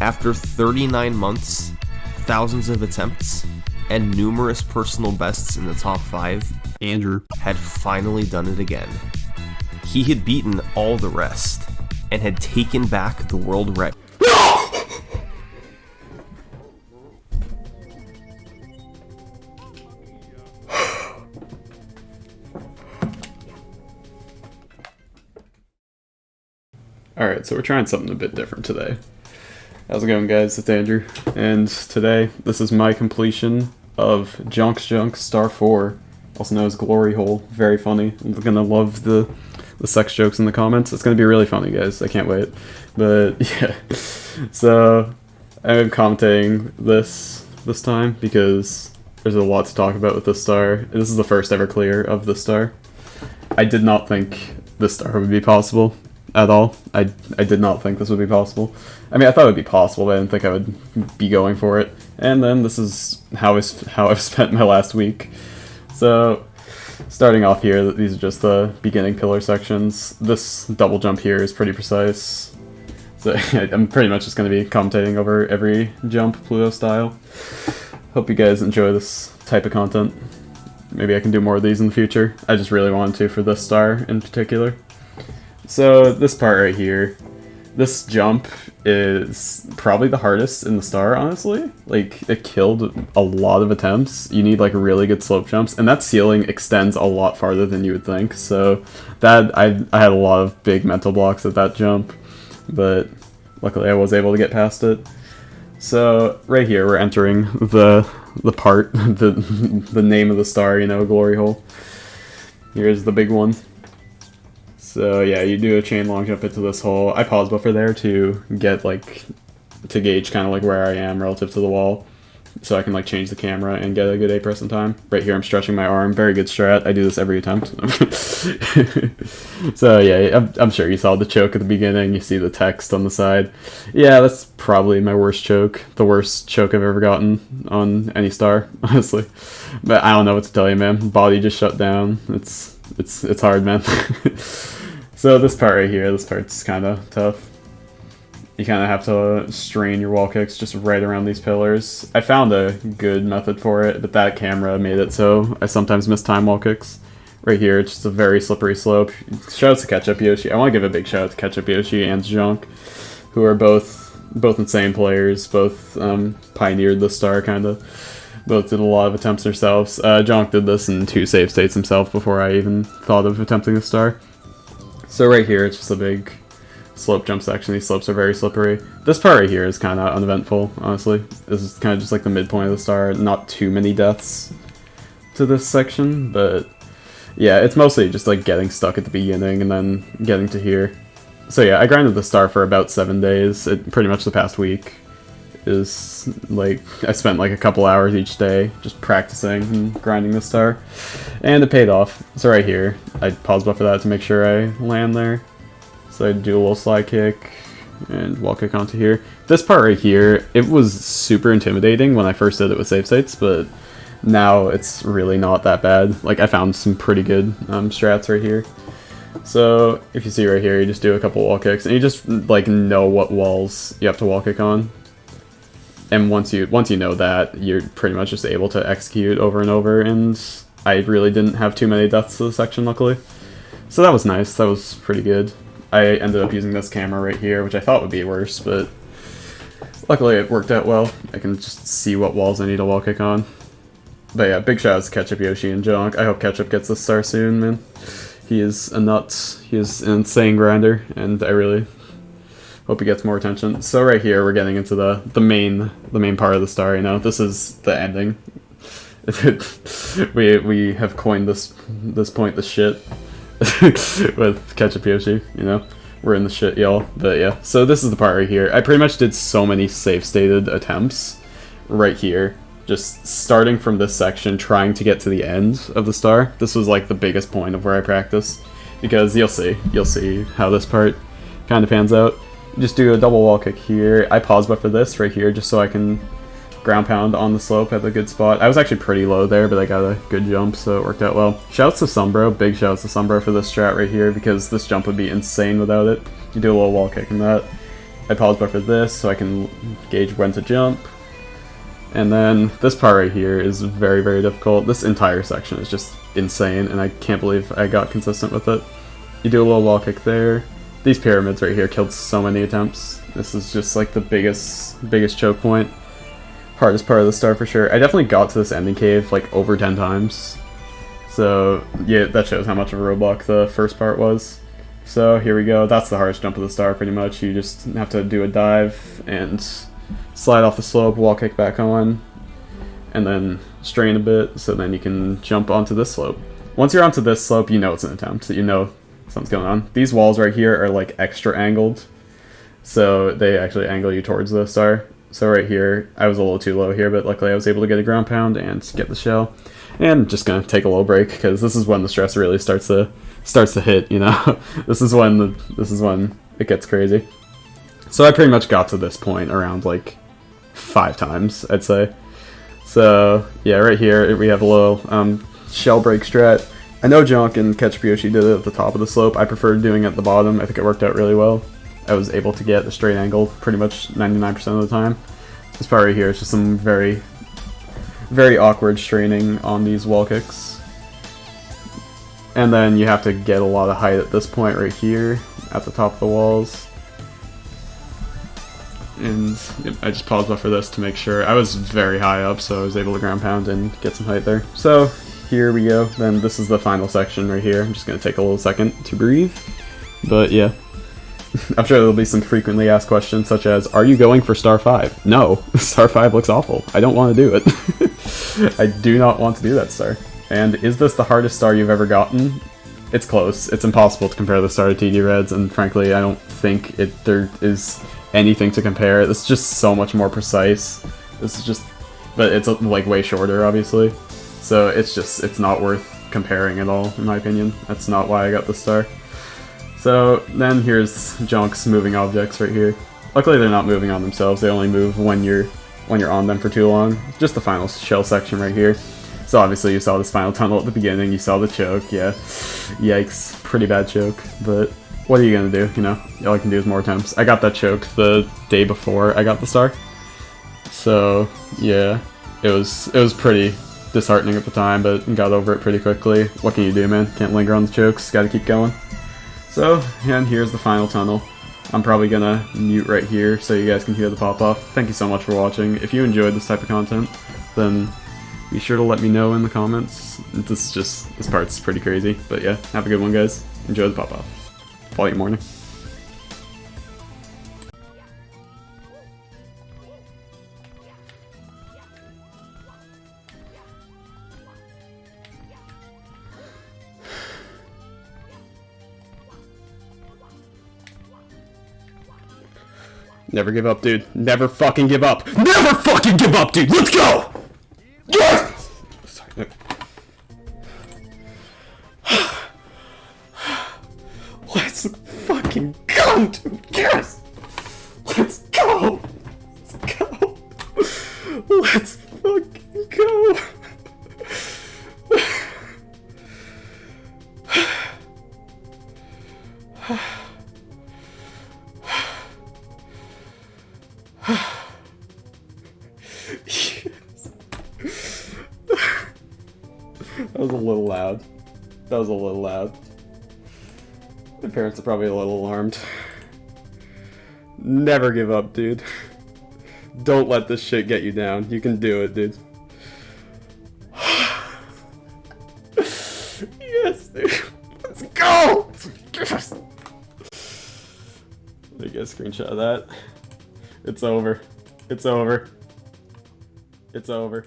After 39 months, thousands of attempts, and numerous personal bests in the top 5, Andrew had finally done it again. He had beaten all the rest, and had taken back the world record. Alright, so we're trying something a bit different today. How's it going, guys? It's Andrew, and today, this is my completion of dj0nk's Star 4, also known as Glory Hole. Very funny. I'm gonna love the sex jokes in the comments. It's gonna be really funny, guys. I can't wait. But, yeah. So, I'm commentating this time, because there's a lot to talk about with this star. This is the first ever clear of this star. I did not think this star would be possible. At all. I did not think this would be possible. I mean, I thought it would be possible, but I didn't think I would be going for it. And then this is how I've spent my last week. So, starting off here, these are just the beginning pillar sections. This double jump here is pretty precise. So, I'm pretty much just going to be commentating over every jump, Pluto style. Hope you guys enjoy this type of content. Maybe I can do more of these in the future. I just really wanted to for this star in particular. So this part right here, this jump is probably the hardest in the star, honestly. Like, it killed a lot of attempts. You need like really good slope jumps, and that ceiling extends a lot farther than you would think. So that I had a lot of big mental blocks at that jump, but luckily I was able to get past it. So right here we're entering the part, the name of the star, you know, Glory Hole. Here's the big one. So yeah, you do a chain long jump into this hole. I pause buffer there to get to gauge kind of like where I am relative to the wall, so I can like change the camera and get a good A press in time. Right here I'm stretching my arm, very good strat. I do this every attempt. So yeah, I'm sure you saw the choke at the beginning, you see the text on the side. Yeah, that's probably my worst choke, the worst choke I've ever gotten on any star, honestly. But I don't know what to tell you, man. Body just shut down. It's hard, man. So this part right here, this part's kind of tough. You kind of have to strain your wall kicks just right around these pillars. I found a good method for it, but that camera made it so I sometimes miss time wall kicks. Right here, it's just a very slippery slope. Shout out to Ketchupyoshi. I want to give a big shout out to Ketchupyoshi and dj0nk's, who are both insane players, both pioneered the star, kind of. Both did a lot of attempts themselves. dj0nk's did this in 2 save states himself before I even thought of attempting the star. So right here, it's just a big slope jump section. These slopes are very slippery. This part right here is kind of uneventful, honestly. This is kind of just like the midpoint of the star. Not too many deaths to this section, but yeah, it's mostly just like getting stuck at the beginning and then getting to here. So yeah, I grinded the star for about 7 days. Pretty much the past week is like, I spent like a couple hours each day just practicing and grinding the star, and it paid off. So right here, I pause buffer that to make sure I land there. So I do a little slide kick and wall kick onto here. This part right here, it was super intimidating when I first did it with save states, but now it's really not that bad. Like, I found some pretty good strats right here. So if you see right here, you just do a couple wall kicks, and you just like know what walls you have to wall kick on. And once you know that, you're pretty much just able to execute over and over, and I really didn't have too many deaths to the section, luckily. So that was nice, that was pretty good. I ended up using this camera right here, which I thought would be worse, but luckily it worked out well. I can just see what walls I need to wall kick on. But yeah, big shout out to Ketchupyoshi and dj0nk's. I hope Ketchup gets this star soon, man. He is a nut, he is an insane grinder, and I really hope he gets more attention. So right here, we're getting into the main part of the star. You know, this is the ending. we have coined this point the shit with Ketchupyoshi. You know, we're in the shit, y'all. But yeah, so this is the part right here. I pretty much did so many save stated attempts right here, just starting from this section, trying to get to the end of the star. This was like the biggest point of where I practice, because you'll see how this part kind of pans out. Just do a double wall kick here. I pause buffer this right here just so I can ground pound on the slope at a good spot. I was actually pretty low there, but I got a good jump, so it worked out well. Shouts to Sumbro, big shouts to Sumbro for this strat right here, because this jump would be insane without it. You do a little wall kick in that. I pause buffer this so I can gauge when to jump. And then this part right here is very, very difficult. This entire section is just insane, and I can't believe I got consistent with it. You do a little wall kick there. These pyramids right here killed so many attempts. This is just like the biggest choke point. Hardest part of the star for sure. I definitely got to this ending cave like over 10 times. So yeah, that shows how much of a roadblock the first part was. So here we go. That's the hardest jump of the star pretty much. You just have to do a dive and slide off the slope, wall kick back on, and then strain a bit so then you can jump onto this slope. Once you're onto this slope, you know it's an attempt. You know something's going on. These walls right here are like extra angled, so they actually angle you towards the star. So right here, I was a little too low here, but luckily I was able to get a ground pound and get the shell. And just gonna take a little break because this is when the stress really starts to hit. You know, this is when it gets crazy. So I pretty much got to this point around like 5 times, I'd say. So yeah, right here we have a little shell break strat. I know Jonk and Ketchupyoshi did it at the top of the slope. I preferred doing it at the bottom. I think it worked out really well. I was able to get a straight angle pretty much 99% of the time. This part right here is just some very, very awkward straining on these wall kicks. And then you have to get a lot of height at this point right here at the top of the walls. And I just paused buffer this to make sure. I was very high up, so I was able to ground pound and get some height there. So here we go. Then this is the final section right here. I'm just going to take a little second to breathe. But yeah. I'm sure there'll be some frequently asked questions such as, are you going for Star 5? No, Star 5 looks awful. I don't want to do it. I do not want to do that star. And is this the hardest star you've ever gotten? It's close. It's impossible to compare the star to TD Reds, and frankly, I don't think there is anything to compare. It's just so much more precise. This is just, but it's like way shorter, obviously. So it's not worth comparing at all, in my opinion. That's not why I got the star. So then here's Jonk's moving objects right here. Luckily they're not moving on themselves, they only move when you're on them for too long. Just the final shell section right here. So obviously you saw this final tunnel at the beginning, you saw the choke, yeah. Yikes, pretty bad choke, but what are you gonna do, you know? All I can do is more attempts. I got that choke the day before I got the star. So yeah, it was pretty disheartening at the time, but got over it pretty quickly. What can you do, man? Can't linger on the chokes, gotta keep going. So, and here's the final tunnel. I'm probably gonna mute right here so you guys can hear the pop-off. Thank you so much for watching. If you enjoyed this type of content, then be sure to let me know in the comments. This part's pretty crazy, but yeah, have a good one, guys. Enjoy the pop-off. Volume morning. Never give up, dude. Never fucking give up. Never fucking give up, dude. Let's go! Yes! Sorry. Let's fucking go, dude. Yes! Let's go! Let's go! Let's fucking go! That was a little loud. That was a little loud. My parents are probably a little alarmed. Never give up, dude. Don't let this shit get you down. You can do it, dude. Yes, dude. Let's go! Yes! Let me get a screenshot of that. It's over. It's over. It's over.